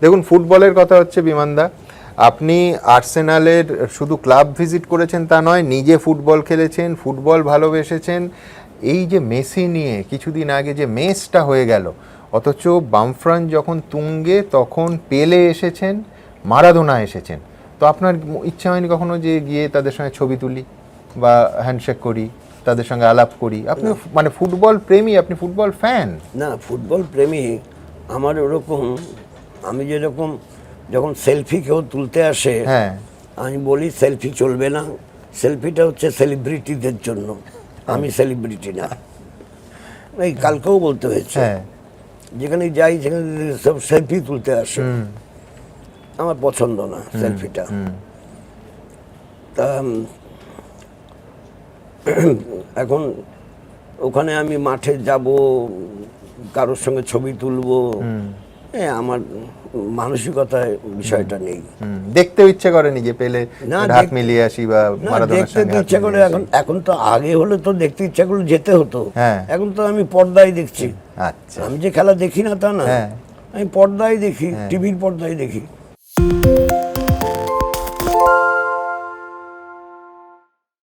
দেখুন, ফুটবলের কথা হচ্ছে বিমানদা, আপনি আর্সেনালের শুধু ক্লাব ভিজিট করেছেন তা নয়, নিজে ফুটবল খেলেছেন, ফুটবল ভালোবেসেছেন। এই যে মেসি নিয়ে কিছুদিন আগে যে মেসটা হয়ে গেল, অথচ বামফ্রন্ট যখন তুঙ্গে তখন পেলে এসেছেন, মারাদোনা এসেছেন, তো আপনার ইচ্ছা হয়নি কখনো যে গিয়ে তাদের সঙ্গে ছবি তুলি বা হ্যান্ডশেক করি, তাদের সঙ্গে আলাপ করি? আপনি মানে ফুটবল প্রেমী, আপনি ফুটবল ফ্যান। না, ফুটবল প্রেমী আমার ওরকম, আমি যেরকম যখন সেলফি কেউ তুলতে আসে, হ্যাঁ, আমি বলি সেলফি চলবে না, সেলফিটা হচ্ছে সেলিব্রিটিদের জন্য, আমি সেলিব্রিটি না। এই কালকেও বলতে হয়েছে, হ্যাঁ, যেখানে যাই সেখানে সব সেলফি তুলতে আসে, আমার পছন্দ না সেলফিটা। তা এখন ওখানে আমি মাঠে যাব, কারোর সঙ্গে ছবি তুলবো, আমার মানসিকতায় বিষয়টা নেই। দেখতে ইচ্ছে করেনি যে পেলে না, হাত মিলিয়ে আসি বা না, মারাদোনার দেখতে সঙ্গে তো হাত ইচ্ছা করে। মিলিয়ে আসি? এখন তো আগে হলে তো দেখতে ইচ্ছা করলে যেতে হতো, হ্যাঁ। এখন তো আমি পর্দায় দেখছি। আচ্ছা, আমি যে খেলা দেখি না তা না, হ্যাঁ। আমি পর্দায় দেখি, টিভির পর্দায় দেখি।